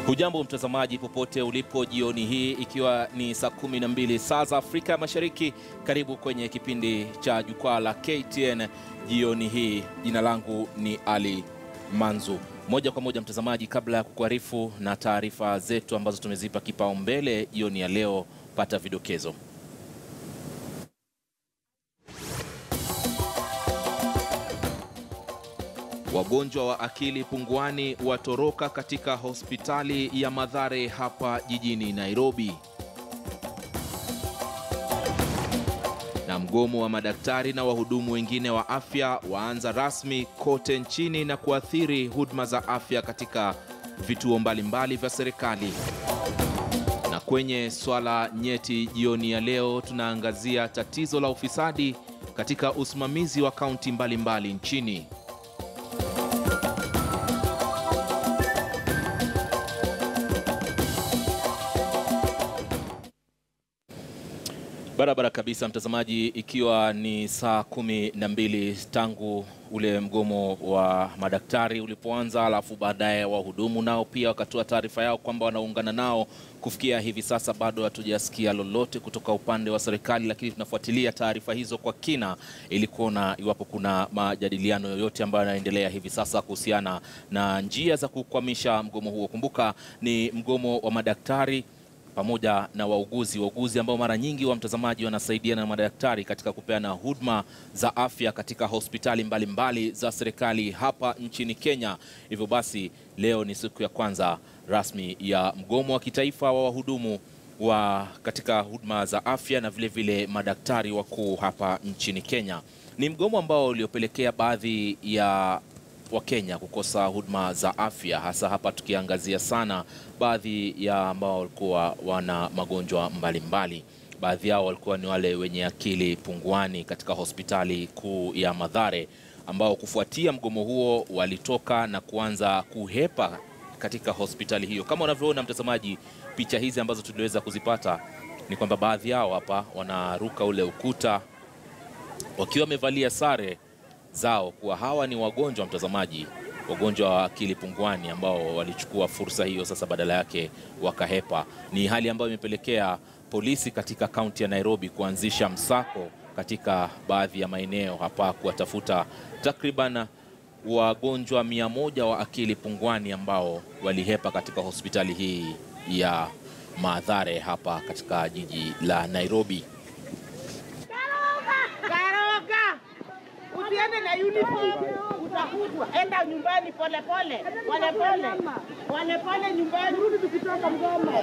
Hujambo mtazamaji popote ulipo jioni hii, ikiwa ni saa 12 saa za Afrika ya Mashariki. Karibu kwenye kipindi cha jukwaa la KTN jioni hii. Jina langu ni Ali Manzu. Moja kwa moja mtazamaji, kabla ya kukuarifu na taarifa zetu ambazo tumezipa kipaumbele jioni ya leo, pata vidokezo. Wagonjwa wa akili punguani watoroka katika hospitali ya Mathare hapa jijini Nairobi. Na mgomo wa madaktari na wahudumu wengine wa afya waanza rasmi kote nchini na kuathiri huduma za afya katika vituo mbalimbali vya serikali. Na kwenye swala nyeti jioni ya leo, tunaangazia tatizo la ufisadi katika usimamizi wa kaunti mbalimbali nchini. Barabara kabisa mtazamaji, ikiwa ni saa 12 tangu ule mgomo wa madaktari ulipoanza, alafu baadaye wahudumu nao pia wakatoa taarifa yao kwamba wanaungana nao. Kufikia hivi sasa bado hatujasikia lolote kutoka upande wa serikali, lakini tunafuatilia taarifa hizo kwa kina ili kuona iwapo kuna majadiliano yoyote ambayo yanaendelea hivi sasa kuhusiana na njia za kukwamisha mgomo huo. Kumbuka ni mgomo wa madaktari pamoja na wauguzi ambao mara nyingi wa mtazamaji wanasaidiana na madaktari katika kupeana huduma za afya katika hospitali mbalimbali za serikali hapa nchini Kenya. Hivyo basi leo ni siku ya kwanza rasmi ya mgomo wa kitaifa wa wahudumu wa katika huduma za afya na vile vile madaktari wakuu hapa nchini Kenya. Ni mgomo ambao uliopelekea baadhi ya Wakenya kukosa huduma za afya, hasa hapa tukiangazia sana baadhi ya ambao walikuwa wana magonjwa mbalimbali. Baadhi yao walikuwa ni wale wenye akili punguani katika hospitali kuu ya Mathare, ambao kufuatia mgomo huo walitoka na kuanza kuhepa katika hospitali hiyo. Kama unavyoona mtazamaji, picha hizi ambazo tuliweza kuzipata ni kwamba baadhi yao hapa wanaruka ule ukuta wakiwa wamevalia sare zao kuwa hawa ni wagonjwa mtazamaji, wagonjwa wa akili punguani ambao walichukua fursa hiyo sasa badala yake wakahepa. Ni hali ambayo imepelekea polisi katika kaunti ya Nairobi kuanzisha msako katika baadhi ya maeneo hapa kuwatafuta takriban wagonjwa 100 wa akili punguani ambao walihepa katika hospitali hii ya Mathare hapa katika jiji la Nairobi. Usiende na uniform utafutwa, enda nyumbani pole nyumbani, rudi tukitoka mgomo.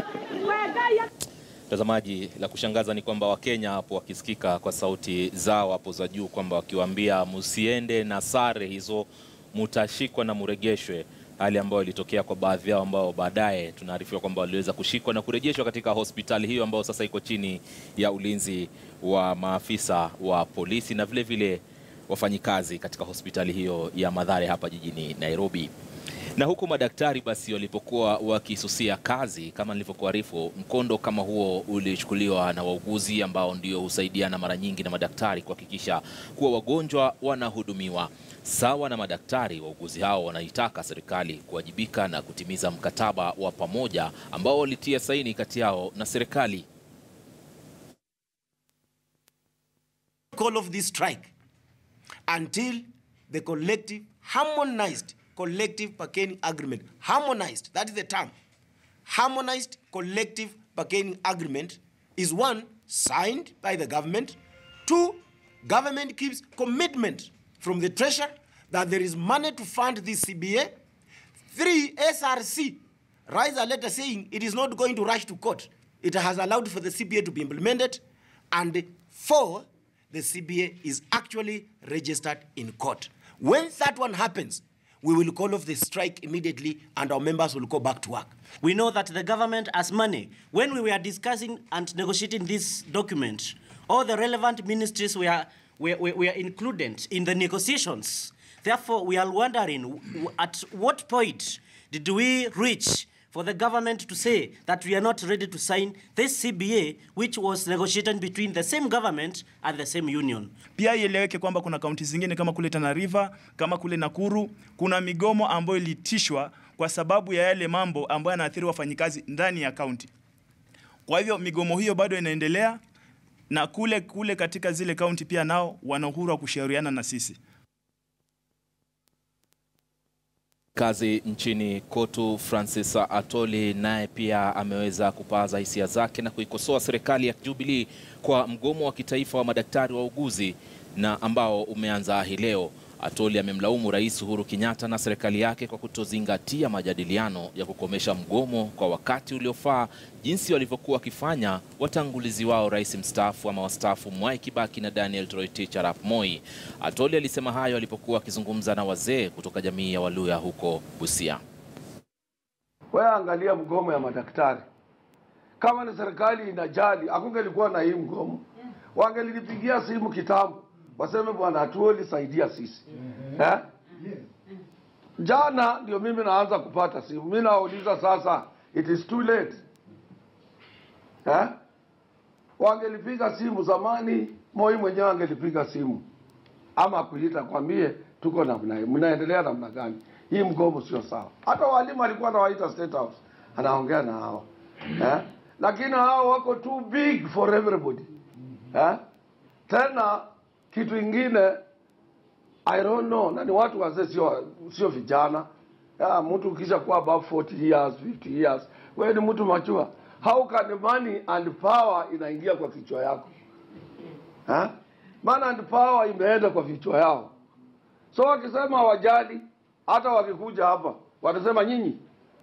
Mtazamaji, la kushangaza ni kwamba Wakenya hapo wakisikika kwa sauti zao hapo za juu kwamba wakiwaambia msiende na sare hizo, mutashikwa na muregeshwe. Hali ambayo ilitokea kwa baadhi yao ambao baadaye tunaarifiwa kwamba waliweza kushikwa na kurejeshwa katika hospitali hiyo ambayo sasa iko chini ya ulinzi wa maafisa wa polisi na vile vile wafanyikazi katika hospitali hiyo ya Mathare hapa jijini Nairobi. Na huku madaktari basi walipokuwa wakisusia kazi, kama nilivyokuarifu, mkondo kama huo ulichukuliwa na wauguzi ambao ndio husaidiana mara nyingi na madaktari kuhakikisha kuwa wagonjwa wanahudumiwa. Sawa na madaktari, wauguzi hao wanaitaka serikali kuwajibika na kutimiza mkataba wa pamoja ambao walitia saini kati yao na serikali. Call of this strike until the harmonized collective bargaining agreement, harmonized, that is the term, harmonized collective bargaining agreement is one, signed by the government. Two, government keeps commitment from the treasury that there is money to fund this CBA. Three, SRC writes a letter saying it is not going to rush to court. It has allowed for the CBA to be implemented. And four, the CBA is actually registered in court. When that one happens, we will call off the strike immediately and our members will go back to work. We know that the government has money. When we were discussing and negotiating this document, all the relevant ministries were included in the negotiations. Therefore, we are wondering at what point did we reach for the government to say that we are not ready to sign this CBA, which was negotiated between the same government and the same union. Pia ieleweke kwamba kuna kaunti zingine kama kule Tana River, kama kule Nakuru, kuna migomo ambayo ilitishwa kwa sababu ya yale mambo ambayo yanaathiri wafanyikazi ndani ya kaunti. Kwa hivyo migomo hiyo bado inaendelea, na kule katika zile kaunti pia nao wana uhuru wa kushauriana na sisi. Kazi nchini Kotu Francis Atoli naye pia ameweza kupaza hisia zake na kuikosoa serikali ya Jubilee kwa mgomo wa kitaifa wa madaktari wauguzi na ambao umeanza hii leo. Atoli amemlaumu Rais Uhuru Kenyatta na serikali yake kwa kutozingatia majadiliano ya kukomesha mgomo kwa wakati uliofaa, jinsi walivyokuwa wakifanya watangulizi wao Rais mstaafu ama wastaafu Mwai Kibaki na Daniel Toroitich arap Moi. Atoli alisema hayo alipokuwa akizungumza na wazee kutoka jamii ya Waluya huko Busia. Wewe angalia mgomo ya madaktari. Kama ni serikali inajali, hakungelikuwa na hii mgomo. Wangelinipigia simu kitambo. Waseme bwana Atoli saidia sisi. Jana ndio mimi naanza kupata simu. Mimi nauliza sasa, it is too late. Wangelipiga simu zamani, Moi mwenyewe angelipiga simu. Ama kuita kwambie tuko namna hii, mnaendelea namna gani? Hii mgomo sio sawa. Hata walimu alikuwa anawaita State House, anaongea na hao. Lakini hao wako too big for everybody. Tena kitu ingine, I don't know, na ni watu wazee sio vijana. Mtu kisha kuwa above 40 years, 50 years, wewe ni mtu machua. How can money and power inaingia kwa kichwa yako? Money and power imeenda kwa vichwa yao. So wakisema hawajali, hata wakikuja hapa, watasema nyinyi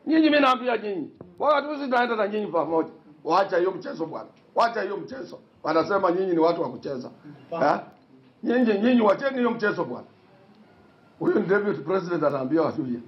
mimi naambia nyinyi. Wakati sisi tunaenda na nyinyi pamoja. Waacha hiyo mchezo bwana. Waacha hiyo mchezo. Wanasema nyinyi ni watu wa kucheza. Nyinyi wacheni hiyo mchezo bwana. Huyo ni deputy president anaambia watu hiyo.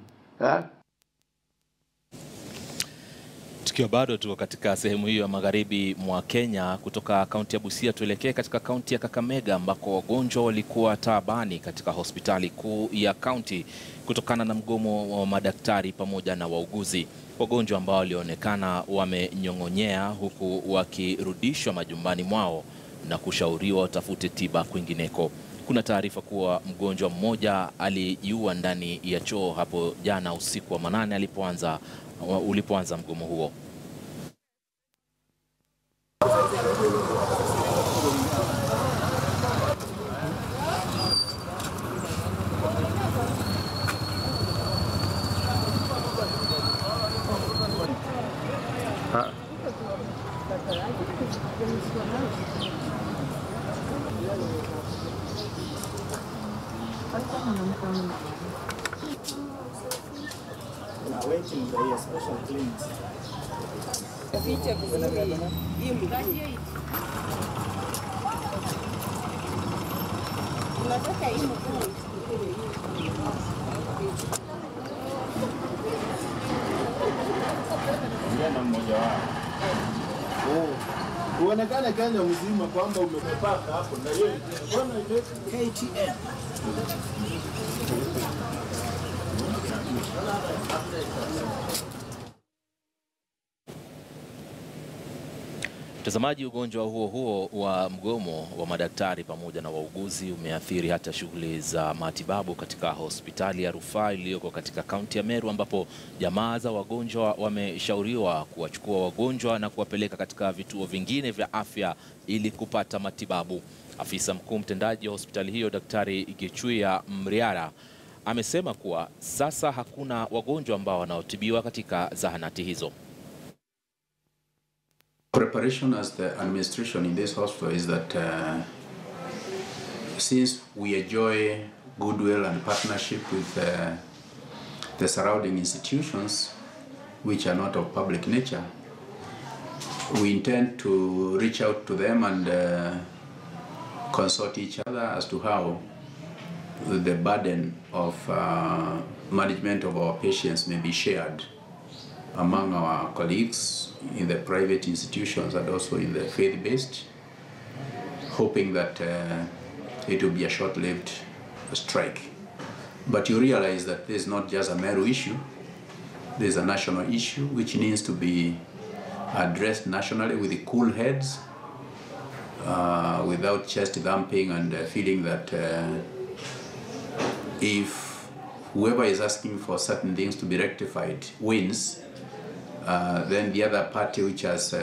Tukiwa bado tuko katika sehemu hiyo ya magharibi mwa Kenya, kutoka kaunti ya Busia tuelekee katika kaunti ya Kakamega ambako wagonjwa walikuwa taabani katika hospitali kuu ya kaunti kutokana na mgomo wa madaktari pamoja na wauguzi. Wagonjwa ambao walionekana wamenyong'onyea huku wakirudishwa majumbani mwao na kushauriwa watafute tiba kwingineko. Kuna taarifa kuwa mgonjwa mmoja alijiua ndani ya choo hapo jana usiku wa manane ulipoanza mgomo huo. Uonekane Kenya mzima kwamba umepaka hapo na yeye mbona ile KTN. Mtazamaji, ugonjwa huo wa mgomo wa madaktari pamoja na wauguzi umeathiri hata shughuli za matibabu katika hospitali ya rufaa iliyoko katika kaunti ya Meru, ambapo jamaa za wagonjwa wameshauriwa kuwachukua wagonjwa na kuwapeleka katika vituo vingine vya afya ili kupata matibabu. Afisa mkuu mtendaji wa hospitali hiyo Daktari Gichuya Mriara amesema kuwa sasa hakuna wagonjwa ambao wanaotibiwa katika zahanati hizo. Preparation as the administration in this hospital is that since we enjoy goodwill and partnership with the surrounding institutions which are not of public nature, we intend to reach out to them and consult each other as to how the burden of management of our patients may be shared among our colleagues in the private institutions and also in the faith-based, hoping that it will be a short-lived strike. But you realize that this is not just a Meru issue, there's a national issue which needs to be addressed nationally with the cool heads, without chest thumping and feeling that if whoever is asking for certain things to be rectified wins, then the other party which has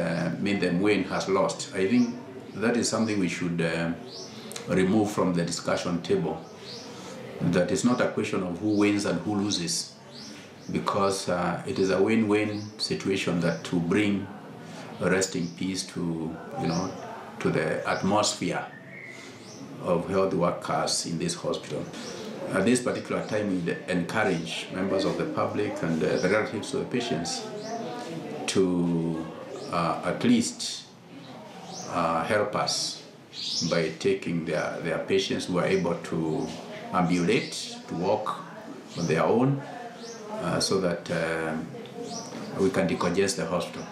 made them win has lost. I think that is something we should remove from the discussion table. That is not a question of who wins and who loses, because it is a win-win situation that will bring a resting peace to, to the atmosphere of health workers in this hospital. At this particular time, we encourage members of the public and the relatives of the patients to at least help us by taking their patients who are able to ambulate, to walk on their own, so that we can decongest the hospital.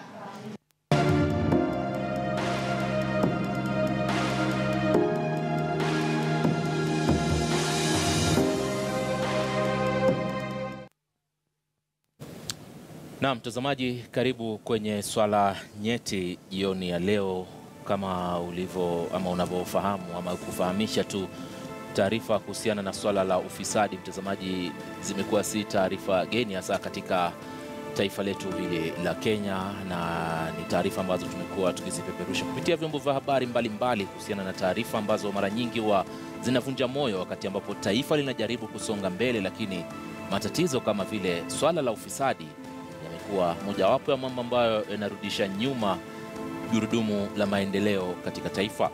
Na mtazamaji, karibu kwenye swala nyeti jioni ya leo. Kama unavyofahamu ama kufahamisha tu, taarifa kuhusiana na swala la ufisadi, mtazamaji, zimekuwa si taarifa geni hasa katika taifa letu hili la Kenya, na ni taarifa ambazo tumekuwa tukizipeperusha kupitia vyombo vya habari mbalimbali kuhusiana na taarifa ambazo mara nyingi zinavunja moyo wakati ambapo taifa linajaribu kusonga mbele, lakini matatizo kama vile swala la ufisadi yamekuwa mojawapo ya mambo ambayo yanarudisha nyuma gurudumu la maendeleo katika taifa.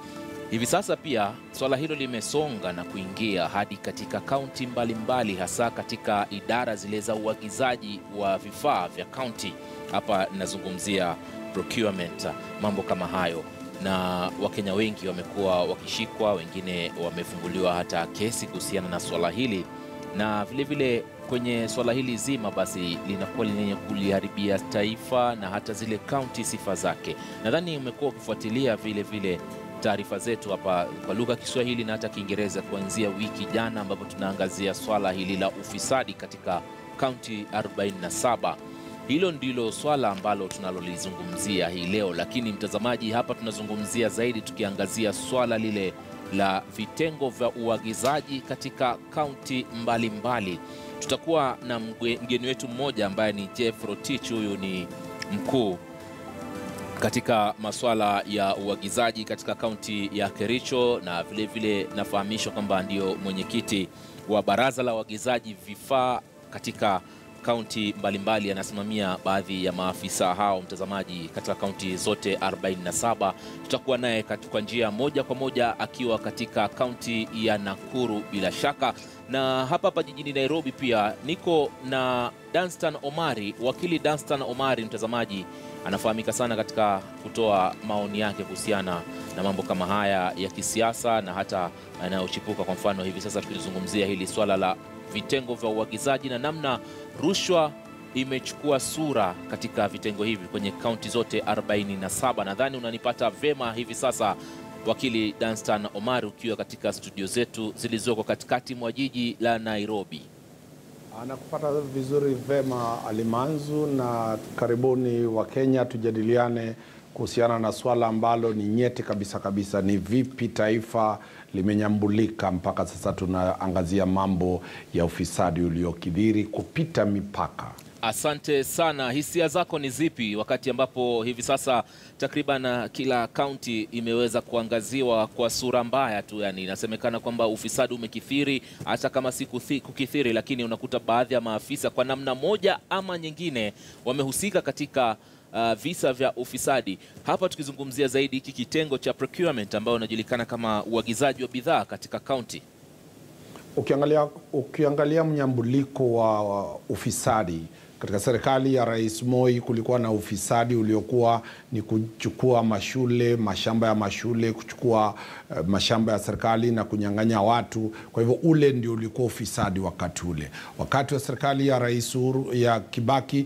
Hivi sasa pia swala hilo limesonga na kuingia hadi katika kaunti mbalimbali, hasa katika idara zile za uagizaji wa vifaa vya kaunti. Hapa nazungumzia procurement, mambo kama hayo. Na Wakenya wengi wamekuwa wakishikwa, wengine wamefunguliwa hata kesi kuhusiana na swala hili. Na vile vile kwenye swala hili zima basi linakuwa lenye kuliharibia taifa na hata zile kaunti sifa zake. Nadhani umekuwa ukifuatilia vile vile taarifa zetu hapa kwa lugha ya Kiswahili na hata Kiingereza kuanzia wiki jana, ambapo tunaangazia swala hili la ufisadi katika kaunti 47. Hilo ndilo swala ambalo tunalolizungumzia hii leo, lakini mtazamaji, hapa tunazungumzia zaidi tukiangazia swala lile la vitengo vya uagizaji katika kaunti mbalimbali. Tutakuwa na mgeni wetu mmoja ambaye ni Jeff Rotich. Huyu ni mkuu katika masuala ya uagizaji katika kaunti ya Kericho, na vile vile nafahamishwa kwamba ndio mwenyekiti wa baraza la uagizaji vifaa katika kaunti mbalimbali. Anasimamia baadhi ya maafisa hao, mtazamaji, katika kaunti zote 47. Tutakuwa naye kwa njia moja kwa moja akiwa katika kaunti ya Nakuru bila shaka. Na hapa jijini Nairobi pia niko na Danstan Omari. Wakili Danstan Omari, mtazamaji, anafahamika sana katika kutoa maoni yake kuhusiana na mambo kama haya ya kisiasa na hata yanayochipuka. Kwa mfano hivi sasa tukizungumzia hili swala la vitengo vya uagizaji na namna rushwa imechukua sura katika vitengo hivi kwenye kaunti zote 47. Nadhani unanipata vema hivi sasa, wakili Danstan Omari, ukiwa katika studio zetu zilizoko katikati mwa jiji la Nairobi. Anakupata vizuri vema Alimanzu, na karibuni wa Kenya tujadiliane kuhusiana na swala ambalo ni nyeti kabisa. Ni vipi taifa limenyambulika mpaka sasa. Tunaangazia mambo ya ufisadi uliokithiri kupita mipaka. Asante sana. Hisia zako ni zipi wakati ambapo hivi sasa takriban kila kaunti imeweza kuangaziwa kwa sura mbaya tu? Yani inasemekana kwamba ufisadi umekithiri, hata kama si kukithiri, lakini unakuta baadhi ya maafisa kwa namna moja ama nyingine wamehusika katika visa vya ufisadi. Hapa tukizungumzia zaidi hiki kitengo cha procurement ambao unajulikana kama uagizaji wa bidhaa katika kaunti. Ukiangalia mnyambuliko wa ufisadi katika serikali ya Rais Moi, kulikuwa na ufisadi uliokuwa ni kuchukua mashule, mashamba ya mashule, kuchukua mashamba ya serikali na kunyang'anya watu. Kwa hivyo ule ndio ulikuwa ufisadi wakati ule. Wakati wa serikali ya Rais ya Kibaki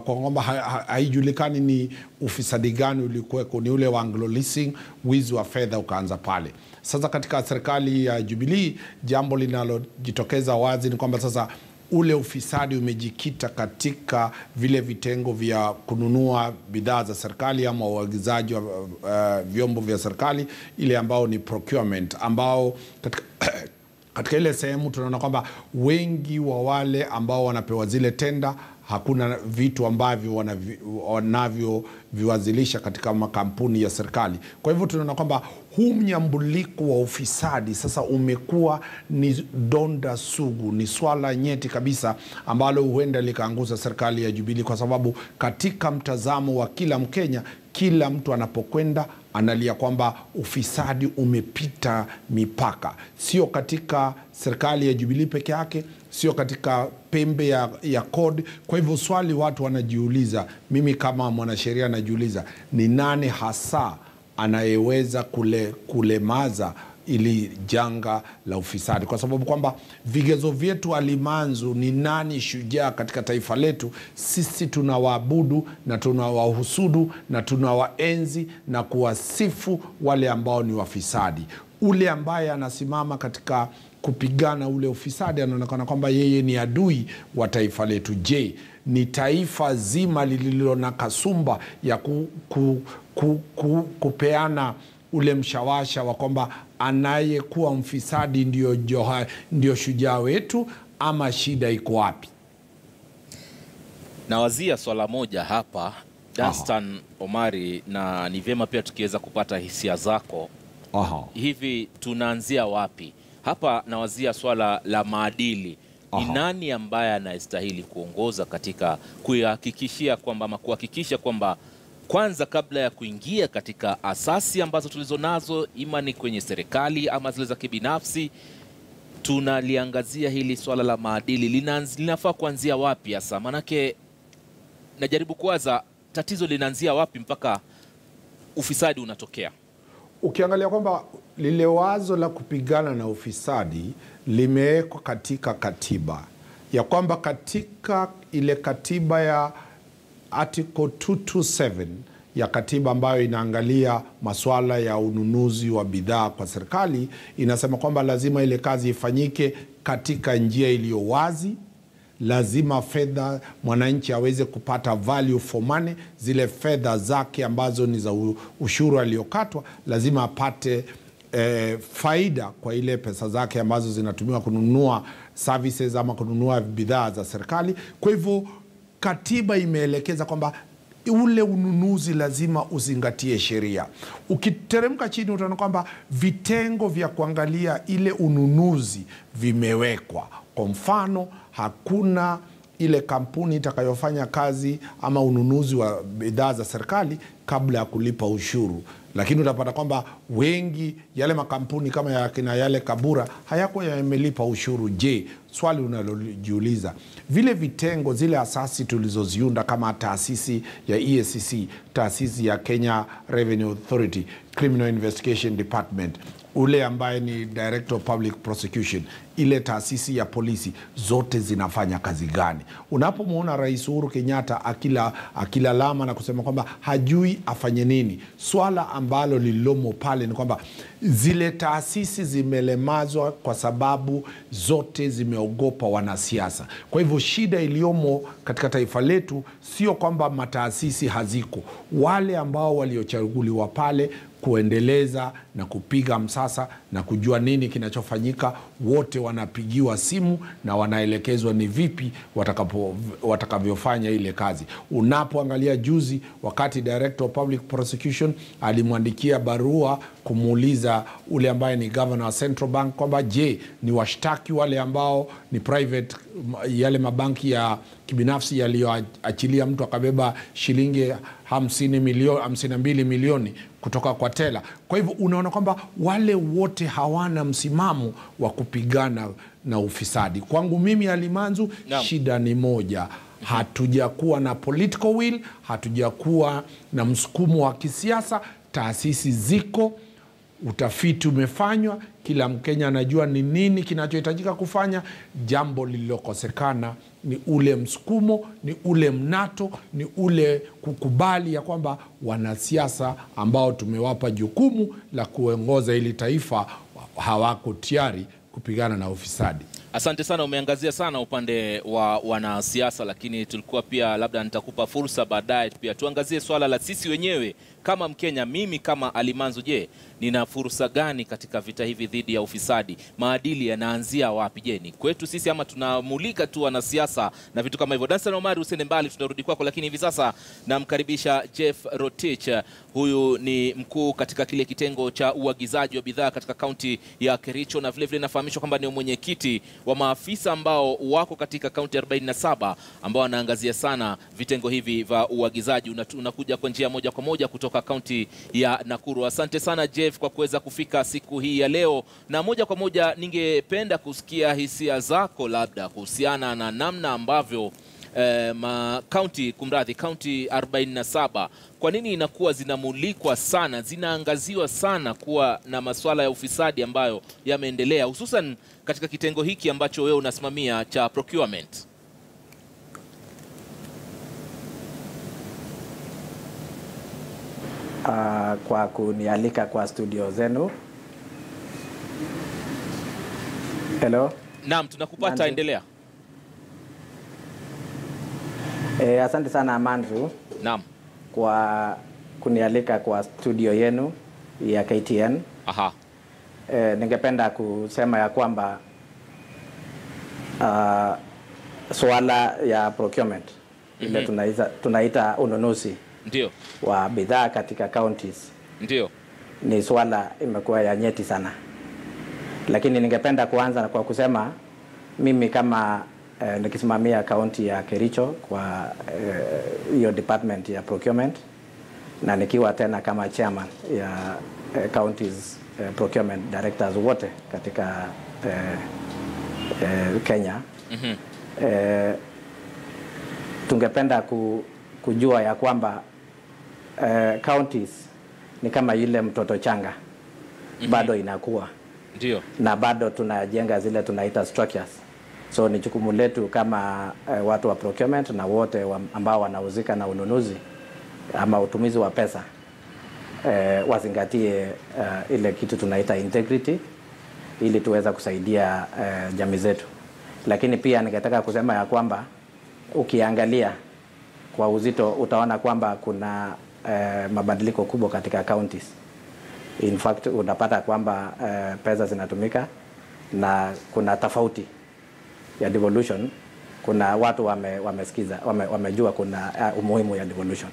kwamba haijulikani ni ufisadi gani ulikuweko, ni ule wa Anglo Leasing, wizi wa fedha ukaanza pale. Sasa katika serikali ya Jubilee, jambo linalojitokeza wazi ni kwamba sasa ule ufisadi umejikita katika vile vitengo vya kununua bidhaa za serikali ama uagizaji wa vyombo vya serikali, ile ambao ni procurement, ambao katika ile sehemu tunaona kwamba wengi wa wale ambao wanapewa zile tenda hakuna vitu ambavyo wanavyoviwazilisha katika makampuni ya serikali. Kwa hivyo tunaona kwamba huu mnyambuliko wa ufisadi sasa umekuwa ni donda sugu, ni swala nyeti kabisa ambalo huenda likaanguza serikali ya Jubilee, kwa sababu katika mtazamo wa kila Mkenya, kila mtu anapokwenda analia kwamba ufisadi umepita mipaka, sio katika serikali ya Jubilee peke yake, sio katika pembe ya kodi. Kwa hivyo swali watu wanajiuliza, mimi kama mwanasheria najiuliza, ni nani hasa anayeweza kulemaza ili janga la ufisadi? Kwa sababu kwamba vigezo vyetu alimanzu ni nani shujaa katika taifa letu. Sisi tunawaabudu na tunawahusudu na tunawaenzi na kuwasifu wale ambao ni wafisadi. Ule ambaye anasimama katika kupigana ule ufisadi anaonekana kwamba yeye ni adui wa taifa letu. Je, ni taifa zima lililo na kasumba ya kupeana ule mshawasha wa kwamba anayekuwa mfisadi ndio shujaa wetu, ama shida iko wapi? Nawazia swala moja hapa, Danstan Omari, na ni vyema pia tukiweza kupata hisia zako. Hivi tunaanzia wapi? Hapa nawazia swala la maadili. Ni nani ambaye anastahili kuongoza katika kuhakikisha kwamba kwanza, kabla ya kuingia katika asasi ambazo tulizonazo, ima ni kwenye serikali ama zile za kibinafsi, tunaliangazia hili swala la maadili. Linafaa kuanzia wapi hasa? Manake najaribu kuwaza tatizo linaanzia wapi mpaka ufisadi unatokea. Ukiangalia kwamba lile wazo la kupigana na ufisadi limewekwa katika katiba, ya kwamba katika ile katiba ya Article 227 ya katiba ambayo inaangalia masuala ya ununuzi wa bidhaa kwa serikali, inasema kwamba lazima ile kazi ifanyike katika njia iliyo wazi. Lazima fedha, mwananchi aweze kupata value for money, zile fedha zake ambazo ni za ushuru aliyokatwa, lazima apate faida kwa ile pesa zake ambazo zinatumiwa kununua services ama kununua bidhaa za serikali. Kwa hivyo katiba imeelekeza kwamba ule ununuzi lazima uzingatie sheria. Ukiteremka chini utaona kwamba vitengo vya kuangalia ile ununuzi vimewekwa. Kwa mfano, hakuna ile kampuni itakayofanya kazi ama ununuzi wa bidhaa za serikali kabla ya kulipa ushuru. Lakini utapata kwamba wengi yale makampuni kama yale Kabura hayakuwa yamelipa ushuru. Je, swali unalojiuliza, vile vitengo, zile asasi tulizoziunda kama taasisi ya EACC, taasisi ya Kenya Revenue Authority, Criminal Investigation Department, ule ambaye ni Director of Public Prosecution, ile taasisi ya polisi, zote zinafanya kazi gani? Unapomwona Rais Uhuru Kenyatta akilalama na kusema kwamba hajui afanye nini, swala ambalo lililomo pale ni kwamba zile taasisi zimelemazwa kwa sababu zote zimeogopa wanasiasa. Kwa hivyo shida iliyomo katika taifa letu sio kwamba mataasisi haziko. Wale ambao waliochaguliwa pale kuendeleza na kupiga msasa na kujua nini kinachofanyika, wote wanapigiwa simu na wanaelekezwa ni vipi watakavyofanya ile kazi. Unapoangalia juzi, wakati Director of Public Prosecution alimwandikia barua kumuuliza ule ambaye ni Governor wa Central Bank kwamba je, ni washtaki wale ambao ni private, yale mabanki ya kibinafsi yaliyoachilia mtu akabeba shilingi 52 milioni kutoka kwa tela. Kwa hivyo unaona kwamba wale wote hawana msimamo wa kupigana na ufisadi. Kwangu mimi Alimanzu, shida ni moja. Hatujakuwa na political will, hatujakuwa na msukumo wa kisiasa. Taasisi ziko, utafiti umefanywa, kila Mkenya anajua ni nini kinachohitajika kufanya. Jambo lililokosekana ni ule msukumo, ni ule mnato, ni ule kukubali ya kwamba wanasiasa ambao tumewapa jukumu la kuongoza ili taifa hawako tayari kupigana na ufisadi. Asante sana, umeangazia sana upande wa wanasiasa, lakini tulikuwa pia, labda nitakupa fursa baadaye pia tuangazie swala la sisi wenyewe kama Mkenya, mimi kama Alimanzu, je, nina fursa gani katika vita hivi dhidi ya ufisadi? Maadili yanaanzia wapi? Je, ni kwetu sisi ama tunamulika tu wanasiasa na vitu kama hivyo? Dansan Omari, usende mbali, tutarudi kwako, lakini hivi sasa namkaribisha Jeff Rotich. Huyu ni mkuu katika kile kitengo cha uagizaji wa bidhaa katika kaunti ya Kericho, na vile vile nafahamishwa kwamba ni mwenyekiti wa maafisa ambao wako katika kaunti 47 ambao wanaangazia sana vitengo hivi vya uagizaji. Unakuja kwa njia moja kwa moja kutoka kaunti ya Nakuru. Asante sana Jeff kwa kuweza kufika siku hii ya leo, na moja kwa moja ningependa kusikia hisia zako labda kuhusiana na namna ambavyo kaunti 47 kwa nini inakuwa zinamulikwa sana, zinaangaziwa sana kuwa na masuala ya ufisadi ambayo yameendelea, hususan katika kitengo hiki ambacho wewe unasimamia cha procurement? Kwa kunialika kwa studio zenu. Hello. Naam, tunakupata, endelea. Asante sana Manzu. Naam. Kwa kunialika kwa studio yenu ya KTN. Aha. Ningependa kusema ya kwamba swala ya procurement ile tunaita ununuzi ndio wa bidhaa katika counties ndio ni swala imekuwa ya nyeti sana, lakini ningependa kuanza kwa kusema mimi kama nikisimamia kaunti ya Kericho kwa hiyo department ya procurement, na nikiwa tena kama chairman ya counties procurement directors wote katika Kenya. Tungependa kujua ya kwamba counties ni kama yule mtoto changa, bado inakuwa ndio, na bado tunajenga zile tunaita structures. So ni jukumu letu kama watu wa procurement na wote ambao wanahusika na ununuzi ama utumizi wa pesa wazingatie ile kitu tunaita integrity, ili tuweza kusaidia jamii zetu. Lakini pia ningetaka kusema ya kwamba ukiangalia kwa uzito utaona kwamba kuna mabadiliko kubwa katika counties. In fact utapata kwamba pesa zinatumika na kuna tofauti ya devolution. Kuna watu wamesikiza, wamejua kuna umuhimu ya devolution.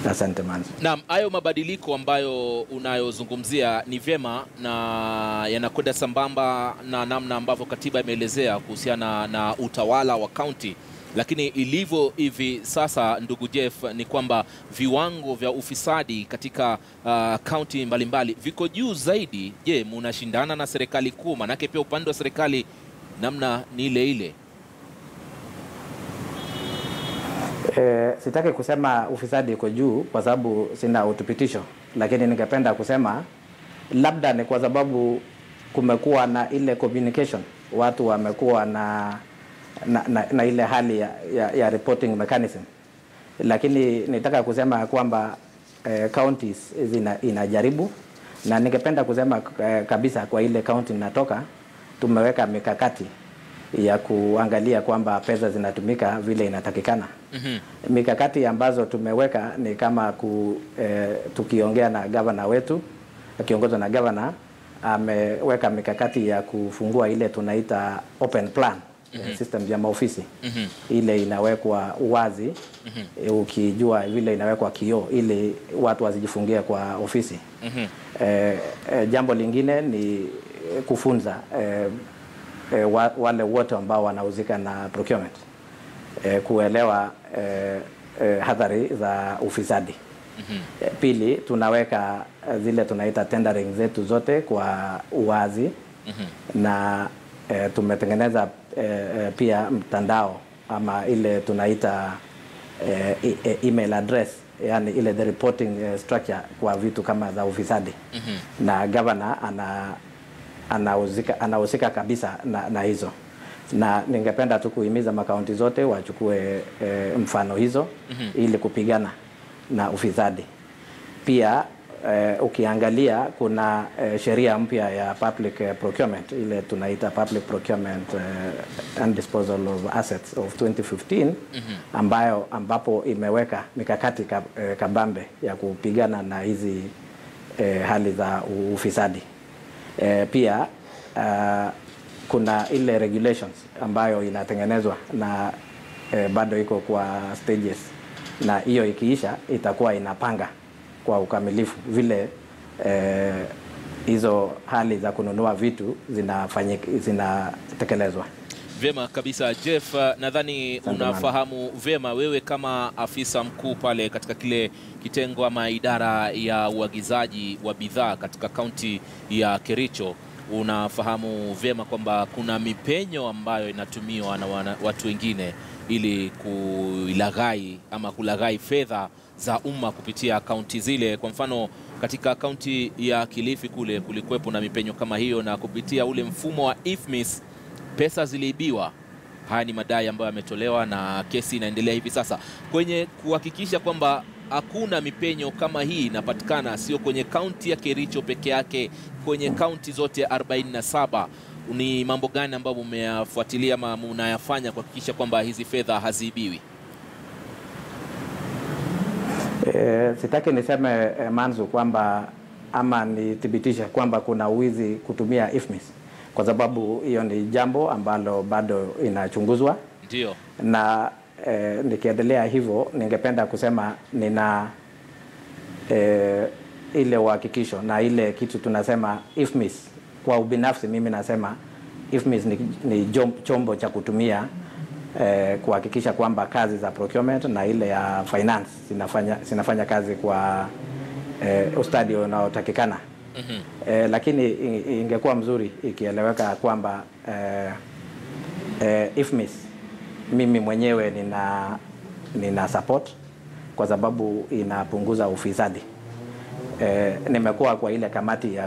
Asante Manzu. Naam, hayo mabadiliko ambayo unayozungumzia ni vyema na yanakwenda sambamba na namna ambavyo katiba imeelezea kuhusiana na utawala wa county, lakini ilivyo hivi sasa, ndugu Jeff, ni kwamba viwango vya ufisadi katika county mbalimbali viko juu zaidi. Je, mnashindana na serikali kuu? Manake pia upande wa serikali namna ni ile ile. Sitaki kusema ufisadi uko juu kwa sababu sina uthibitisho, lakini ningependa kusema labda ni kwa sababu kumekuwa na ile communication, watu wamekuwa na ile hali ya reporting mechanism. Lakini nitaka kusema kwamba counties inajaribu, na ningependa kusema kabisa kwa ile county ninatoka tumeweka mikakati ya kuangalia kwamba pesa zinatumika vile inatakikana. Mikakati ambazo tumeweka ni kama tukiongea na governor wetu, akiongozwa na governor, ameweka mikakati ya kufungua ile tunaita open plan system ya maofisi. Ile inawekwa wazi, ukijua vile inawekwa kioo ili watu wasijifungie kwa ofisi. Jambo lingine ni kufunza wale wote ambao wanahusika na procurement kuelewa hadhari za ufisadi. Pili, tunaweka zile tunaita tendering zetu zote kwa uwazi, na tumetengeneza pia mtandao ama ile tunaita email address, yani ile the reporting structure kwa vitu kama za ufisadi. Na governor anahusika kabisa na hizo, na ningependa tu kuhimiza makaunti zote wachukue mfano hizo ili kupigana na ufisadi. Pia ukiangalia kuna sheria mpya ya public procurement, ile tunaita Public Procurement and Disposal of Assets of 2015, ambapo imeweka mikakati kabambe ya kupigana na hizi hali za ufisadi. Pia kuna ile regulations ambayo inatengenezwa na bado iko kwa stages, na hiyo ikiisha itakuwa inapanga kwa ukamilifu vile hizo hali za kununua vitu zinatekelezwa. Vyema kabisa Jeff, nadhani unafahamu vyema wewe kama afisa mkuu pale katika kile kitengo ama idara ya uagizaji wa bidhaa katika kaunti ya Kericho, unafahamu vyema kwamba kuna mipenyo ambayo inatumiwa na watu wengine ili kuilaghai ama kulaghai fedha za umma kupitia kaunti zile. Kwa mfano katika kaunti ya Kilifi kule kulikuwepo na mipenyo kama hiyo, na kupitia ule mfumo wa IFMIS pesa ziliibiwa. Haya ni madai ambayo yametolewa na kesi inaendelea hivi sasa kwenye kuhakikisha kwamba hakuna mipenyo kama hii inapatikana, sio kwenye kaunti ya Kericho peke yake, kwenye kaunti zote 47. Ni mambo gani ambayo mmeyafuatilia ama mnayafanya kuhakikisha kwamba hizi fedha haziibiwi? Sitaki niseme Manzu kwamba ama nithibitisha kwamba kuna uwizi kutumia IFMIS, kwa sababu hiyo ni jambo ambalo bado inachunguzwa. Ndio. Na nikiendelea hivyo ningependa kusema nina ile uhakikisho na ile kitu tunasema IFMIS. Kwa ubinafsi mimi nasema IFMIS ni chombo cha kutumia kuhakikisha kwamba kazi za procurement na ile ya finance zinafanya kazi kwa ustadi unaotakikana. Lakini ingekuwa mzuri ikieleweka kwamba IFMIS mimi mwenyewe nina support kwa sababu inapunguza ufisadi. Nimekuwa kwa ile kamati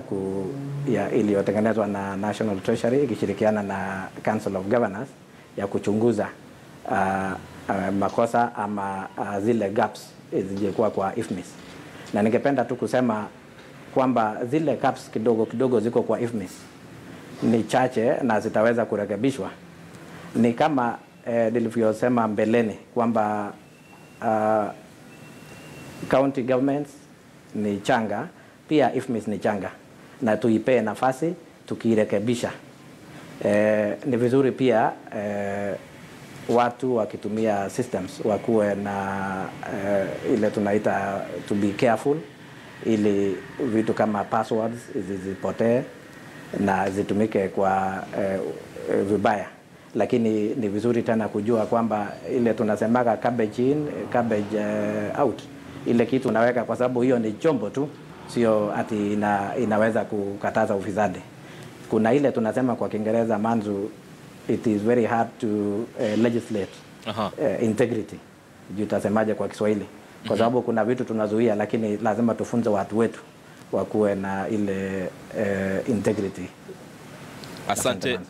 iliyotengenezwa na National Treasury ikishirikiana na Council of Governors ya kuchunguza makosa ama zile gaps zilizokuwa kwa IFMIS. Na ningependa tu kusema kwamba zile gaps kidogo kidogo ziko kwa IFMIS ni chache na zitaweza kurekebishwa. Ni kama nilivyosema mbeleni kwamba county governments ni changa, pia IFMIS ni changa, na tuipee nafasi tukirekebisha. Ni vizuri pia watu wakitumia systems wakuwe na ile tunaita to be careful, ili vitu kama passwords zisipotee na zitumike kwa vibaya. Lakini ni vizuri tena kujua kwamba ile tunasemaga cabbage in, cabbage out. Ile kitu unaweka kwa sababu hiyo ni chombo tu, sio ati inaweza kukataza ufisadi. Kuna ile tunasema kwa Kiingereza Manzu, it is very hard to legislate integrity. Jutasemaje kwa Kiswahili? Kwa sababu kuna vitu tunazuia, lakini lazima tufunze watu wetu wakuwe na ile integrity.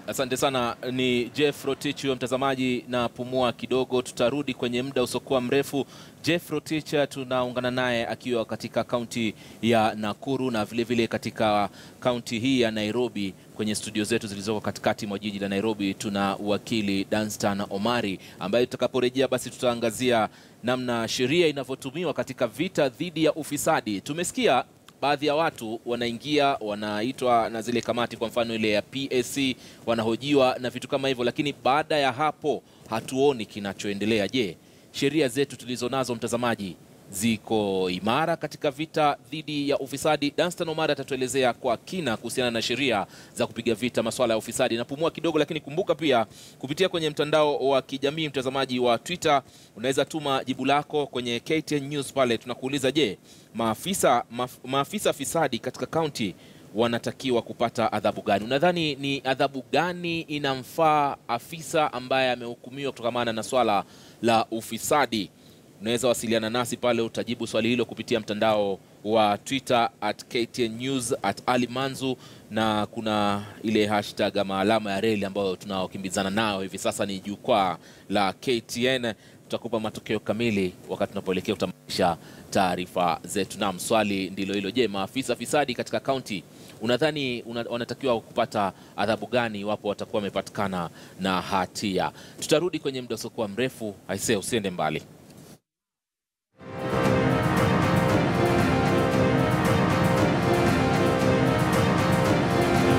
Asante sana. Ni Jeff Rotich huyo mtazamaji, na pumua kidogo, tutarudi kwenye muda usokuwa mrefu. Jeff Rotich tunaungana naye akiwa katika kaunti ya Nakuru na vile vile katika kaunti hii ya Nairobi. Kwenye studio zetu zilizoko katikati mwa jiji la Nairobi tuna wakili Danstan Omari, ambaye tutakaporejea basi tutaangazia namna sheria inavyotumiwa katika vita dhidi ya ufisadi. Tumesikia baadhi ya watu wanaingia, wanaitwa na zile kamati, kwa mfano ile ya PSC, wanahojiwa na vitu kama hivyo, lakini baada ya hapo hatuoni kinachoendelea. Je, sheria zetu tulizonazo mtazamaji ziko imara katika vita dhidi ya ufisadi? Danstan Omari atatuelezea kwa kina kuhusiana na sheria za kupiga vita masuala ya ufisadi. Napumua kidogo, lakini kumbuka pia kupitia kwenye mtandao wa kijamii mtazamaji wa Twitter unaweza tuma jibu lako kwenye KTN News pale. Tunakuuliza, je, maafisa fisadi katika kaunti wanatakiwa kupata adhabu gani? Unadhani ni adhabu gani inamfaa afisa ambaye amehukumiwa kutokamana na swala la ufisadi? Unaweza wasiliana nasi pale, utajibu swali hilo kupitia mtandao wa Twitter @KTN News @AliManzu, na kuna ile hashtag ama alama ya reli ambayo tunaokimbizana nao hivi sasa ni jukwaa la KTN. tutakupa matokeo kamili wakati tunapoelekea kutamatisha taarifa zetu. Na swali ndilo hilo, je, maafisa fisadi katika kaunti unadhani wanatakiwa kupata adhabu gani iwapo watakuwa wamepatikana na hatia? Tutarudi kwenye muda usiokuwa mrefu. Aisee, usiende mbali.